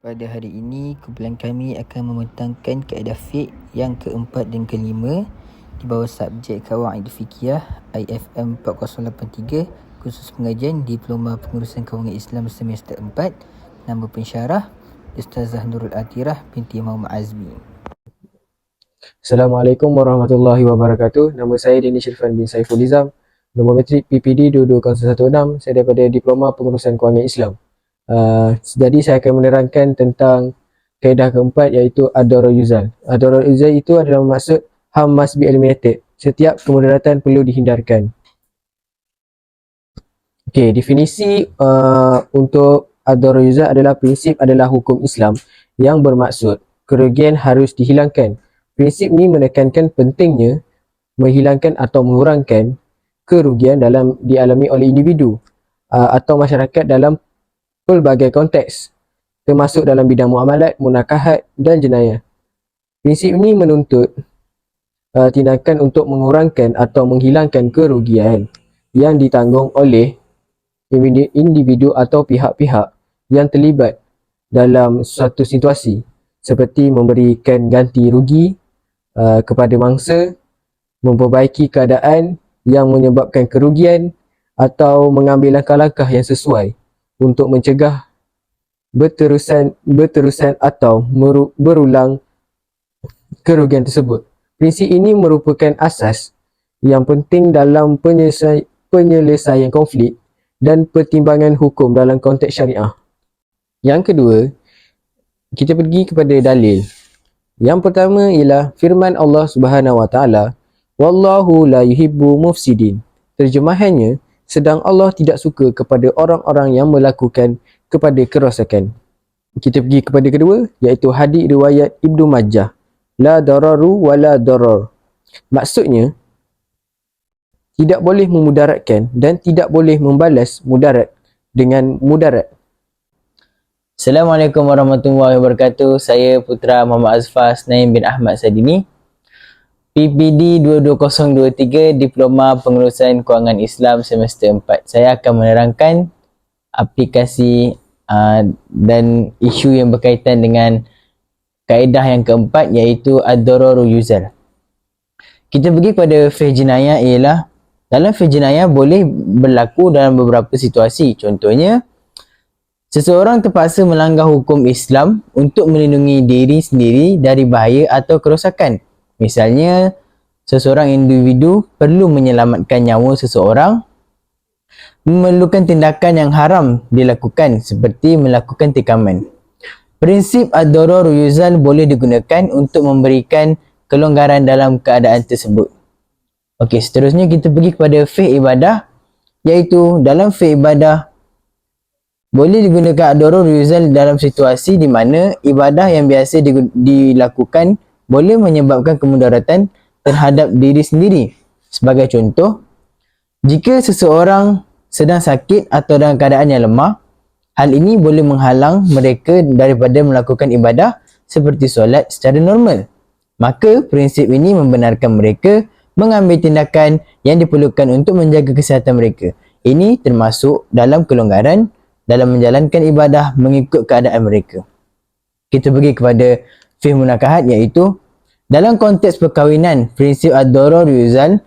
Pada hari ini, kumpulan kami akan membentangkan kaedah fiqh yang keempat dan kelima di bawah subjek Qawaid Fiqhiyah IFM 4083, khusus pengajian Diploma Pengurusan Kewangan Islam semester 4. Nama pensyarah Ustazah Nurul Atirah binti Muhammad Azmi. Assalamualaikum warahmatullahi wabarakatuh. Nama saya Dini Syirfan bin Saiful Izam. Nombor metrik PPD 22016. Saya daripada Diploma Pengurusan Kewangan Islam. Jadi saya akan menerangkan tentang kaedah keempat, iaitu ad-darar yuzal. Ad-darar yuzal itu adalah maksud harm must be eliminated. Setiap kemudaratan perlu dihindarkan. Okey, definisi untuk ad-darar yuzal adalah prinsip adalah hukum Islam yang bermaksud kerugian harus dihilangkan. Prinsip ini menekankan pentingnya menghilangkan atau mengurangkan kerugian dalam dialami oleh individu atau masyarakat dalam pelbagai konteks, termasuk dalam bidang muamalat, munakahat dan jenayah. Prinsip ini menuntut tindakan untuk mengurangkan atau menghilangkan kerugian yang ditanggung oleh individu atau pihak-pihak yang terlibat dalam suatu situasi, seperti memberikan ganti rugi kepada mangsa, memperbaiki keadaan yang menyebabkan kerugian, atau mengambil langkah-langkah yang sesuai untuk mencegah berterusan atau berulang kerugian tersebut. Prinsip ini merupakan asas yang penting dalam penyelesaian konflik dan pertimbangan hukum dalam konteks syariah. Yang kedua, kita pergi kepada dalil. Yang pertama ialah firman Allah Subhanahu Wa Taala, "Wallahu la yuhibbu mufsidin." Terjemahannya, sedang Allah tidak suka kepada orang-orang yang melakukan kepada kerosakan. Kita pergi kepada kedua, iaitu hadis riwayat Ibnu Majah, la dararu wa la darar. Maksudnya, tidak boleh memudaratkan dan tidak boleh membalas mudarat dengan mudarat. Assalamualaikum warahmatullahi wabarakatuh. Saya Putra Muhammad Azfar Naim bin Ahmad Sadini, PPD 22023, Diploma Pengurusan Kewangan Islam semester 4. Saya akan menerangkan aplikasi dan isu yang berkaitan dengan kaedah yang keempat, iaitu ad-darar yuzal. Kita pergi pada fiqh jinayah, ialah dalam fiqh jinayah boleh berlaku dalam beberapa situasi. Contohnya, seseorang terpaksa melanggar hukum Islam untuk melindungi diri sendiri dari bahaya atau kerosakan. Misalnya, seseorang individu perlu menyelamatkan nyawa seseorang, memerlukan tindakan yang haram dilakukan seperti melakukan tikaman. Prinsip ad-darar yuzal boleh digunakan untuk memberikan kelonggaran dalam keadaan tersebut. Okey, seterusnya kita pergi kepada fiqh ibadah, iaitu dalam fiqh ibadah boleh digunakan ad-darar yuzal dalam situasi di mana ibadah yang biasa dilakukan boleh menyebabkan kemudaratan terhadap diri sendiri. Sebagai contoh, jika seseorang sedang sakit atau dalam keadaan yang lemah, hal ini boleh menghalang mereka daripada melakukan ibadah seperti solat secara normal. Maka prinsip ini membenarkan mereka mengambil tindakan yang diperlukan untuk menjaga kesihatan mereka. Ini termasuk dalam kelonggaran dalam menjalankan ibadah mengikut keadaan mereka. Kita pergi kepada fiqh munakahat, iaitu dalam konteks perkahwinan, prinsip ad-darar yuzal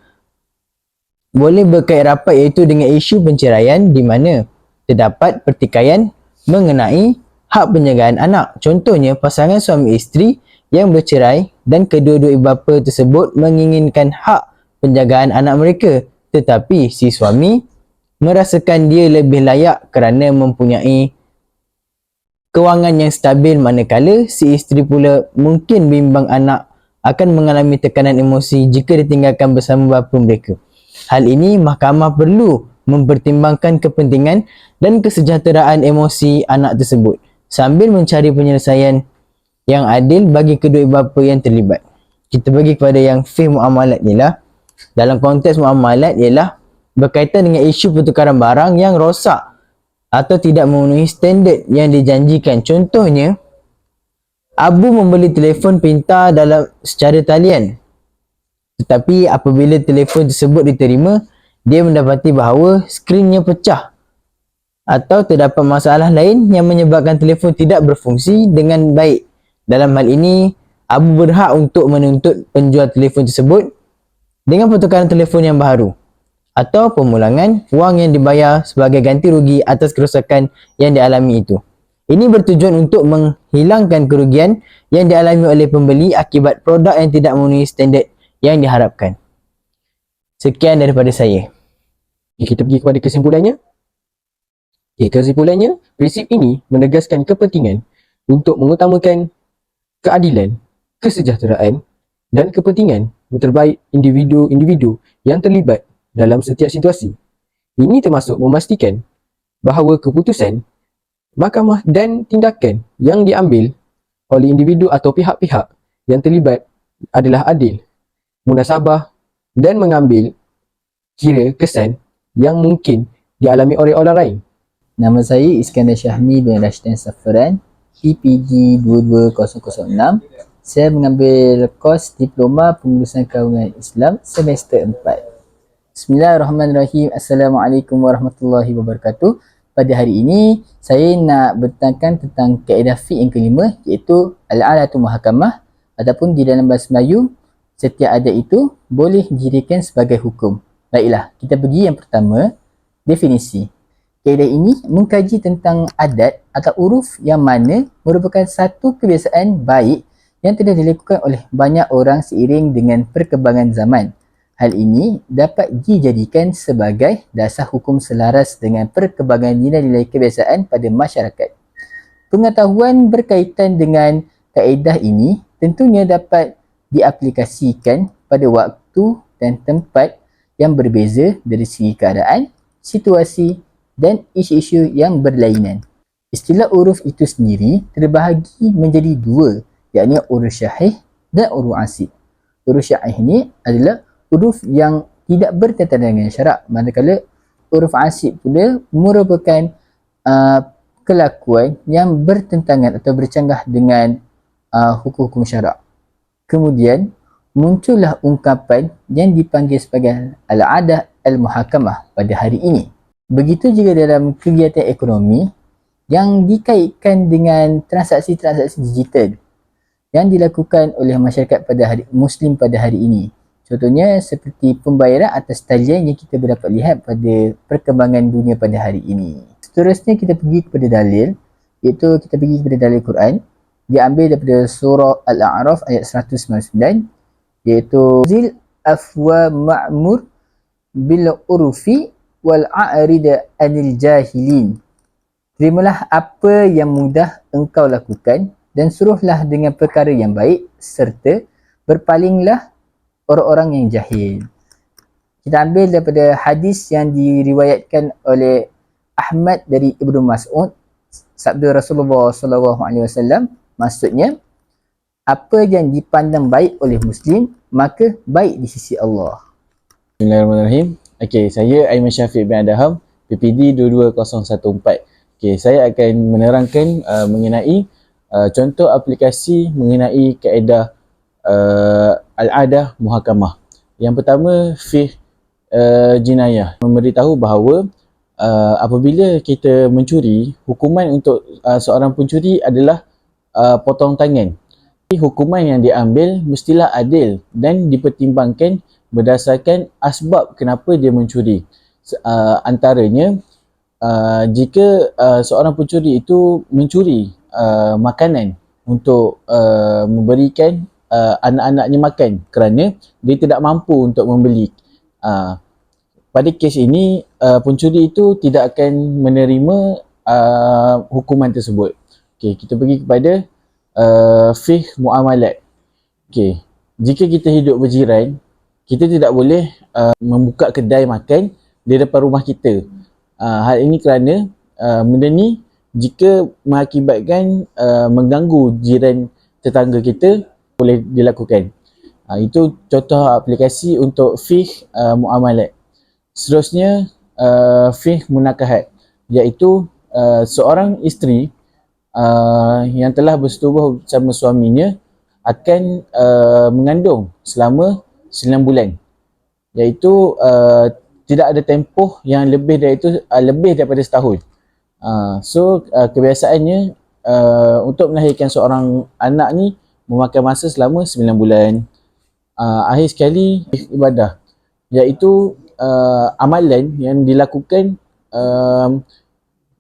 boleh berkait rapat, iaitu dengan isu perceraian di mana terdapat pertikaian mengenai hak penjagaan anak. Contohnya, pasangan suami isteri yang bercerai dan kedua-dua ibu bapa tersebut menginginkan hak penjagaan anak mereka, tetapi si suami merasakan dia lebih layak kerana mempunyai kewangan yang stabil, manakala si isteri pula mungkin bimbang anak akan mengalami tekanan emosi jika ditinggalkan bersama bapa mereka. Hal ini mahkamah perlu mempertimbangkan kepentingan dan kesejahteraan emosi anak tersebut sambil mencari penyelesaian yang adil bagi kedua ibu bapa yang terlibat. Kita pergi kepada yang fiqh muamalat, ialah dalam konteks muamalat ialah berkaitan dengan isu pertukaran barang yang rosak atau tidak memenuhi standard yang dijanjikan. Contohnya, Abu membeli telefon pintar secara talian, tetapi apabila telefon tersebut diterima, dia mendapati bahawa skrinnya pecah. atau terdapat masalah lain yang menyebabkan telefon tidak berfungsi dengan baik. Dalam hal ini, Abu berhak untuk menuntut penjual telefon tersebut dengan pertukaran telefon yang baru atau pemulangan wang yang dibayar sebagai ganti rugi atas kerosakan yang dialami itu. Ini bertujuan untuk menghilangkan kerugian yang dialami oleh pembeli akibat produk yang tidak memenuhi standard yang diharapkan. Sekian daripada saya. Kita pergi kepada kesimpulannya. Kesimpulannya, prinsip ini menegaskan kepentingan untuk mengutamakan keadilan, kesejahteraan dan kepentingan yang terbaik individu-individu yang terlibat dalam setiap situasi. Ini termasuk memastikan bahawa keputusan mahkamah dan tindakan yang diambil oleh individu atau pihak-pihak yang terlibat adalah adil, munasabah dan mengambil kira kesan yang mungkin dialami oleh orang lain. Nama saya Iskandar Syahmi bin Rashdan Safaran, PPG 22006. Saya mengambil kos Diploma Pengurusan Kawangan Islam semester 4. Bismillahirrahmanirrahim. Assalamualaikum warahmatullahi wabarakatuh. Pada hari ini, saya nak bertentangkan tentang kaedah fiqh yang kelima, iaitu Al-Alatu Muhakamah, ataupun di dalam bahasa Melayu, setiap adat itu boleh dijadikan sebagai hukum. Baiklah, kita pergi yang pertama, definisi. Kaedah ini mengkaji tentang adat atau uruf yang mana merupakan satu kebiasaan baik yang telah dilakukan oleh banyak orang seiring dengan perkembangan zaman. Hal ini dapat dijadikan sebagai dasar hukum selaras dengan perkembangan nilai-nilai kebiasaan pada masyarakat. Pengetahuan berkaitan dengan kaedah ini tentunya dapat diaplikasikan pada waktu dan tempat yang berbeza dari segi keadaan, situasi dan isu-isu yang berlainan. Istilah uruf itu sendiri terbahagi menjadi dua, yakni uruf syahih dan uruf asib. Uruf syahih ini adalah uruf yang tidak bertentangan dengan syarak, manakala uruf asib pula merupakan kelakuan yang bertentangan atau bercanggah dengan hukum-hukum syarak. Kemudian muncullah ungkapan yang dipanggil sebagai al-adah al-muhakamah pada hari ini. Begitu juga dalam kegiatan ekonomi yang dikaitkan dengan transaksi-transaksi digital yang dilakukan oleh masyarakat pada hari Muslim pada hari ini. Contohnya seperti pembayaran atas talian yang kita dapat lihat pada perkembangan dunia pada hari ini. Seterusnya kita pergi kepada dalil, iaitu kita pergi kepada dalil Quran. Diambil daripada surah Al-A'raf ayat 199, iaitu zil afwa ma'mur bil urfi wal a'rida anil jahilin. Terimalah apa yang mudah engkau lakukan dan suruhlah dengan perkara yang baik serta berpalinglah orang-orang yang jahil. Kita ambil daripada hadis yang diriwayatkan oleh Ahmad dari Ibnu Mas'ud, sabda Rasulullah SAW, maksudnya apa yang dipandang baik oleh Muslim maka baik di sisi Allah. Bismillahirrahmanirrahim. Okey, saya Aiman Syafiq bin Adham, PPD 22014. Okey, saya akan menerangkan mengenai contoh aplikasi mengenai kaedah al-adah muhakamah. Yang pertama, fiqh jinayah, memberitahu bahawa apabila kita mencuri, hukuman untuk seorang pencuri adalah potong tangan. Hukuman yang diambil mestilah adil dan dipertimbangkan berdasarkan asbab kenapa dia mencuri. Antaranya, jika seorang pencuri itu mencuri makanan untuk memberikan anak-anaknya makan kerana dia tidak mampu untuk membeli. Pada kes ini, pencuri itu tidak akan menerima hukuman tersebut. Okay, kita pergi kepada fiqh muamalat. Okay, jika kita hidup berjiran, kita tidak boleh membuka kedai makan di depan rumah kita. Hal ini kerana benda ni jika mengakibatkan mengganggu jiran tetangga kita, boleh dilakukan. Itu contoh aplikasi untuk fiqh muamalat. Seterusnya, fiqh munakahat, iaitu seorang isteri yang telah bersetubuh bersama suaminya akan mengandung selama 9 bulan, iaitu tidak ada tempoh yang lebih daripada setahun. Kebiasaannya untuk melahirkan seorang anak ni memakan masa selama 9 bulan. Akhir sekali ibadah, iaitu amalan yang dilakukan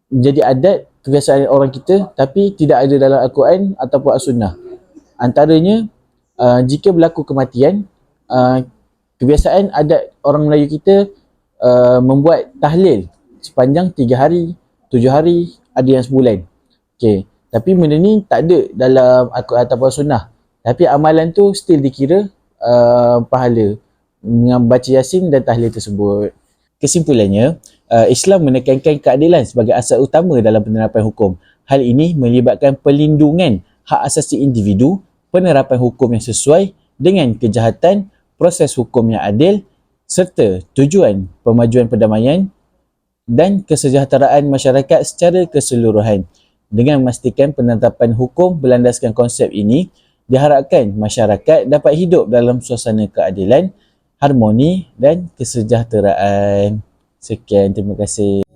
menjadi adat kebiasaan orang kita tapi tidak ada dalam Al-Quran ataupun As-Sunnah. Antaranya jika berlaku kematian, kebiasaan adat orang Melayu kita membuat tahlil sepanjang 3 hari, 7 hari, ada yang sebulan. Okay. Tapi benda ni tak ada dalam Al-Quran ataupun Sunnah. Tapi amalan tu still dikira pahala dengan baca Yasin dan tahlil tersebut. Kesimpulannya, Islam menekankan keadilan sebagai asas utama dalam penerapan hukum. Hal ini melibatkan perlindungan hak asasi individu, penerapan hukum yang sesuai dengan kejahatan, proses hukum yang adil, serta tujuan pemajuan perdamaian dan kesejahteraan masyarakat secara keseluruhan. Dengan memastikan penetapan hukum berlandaskan konsep ini, diharapkan masyarakat dapat hidup dalam suasana keadilan, harmoni dan kesejahteraan. Sekian, terima kasih.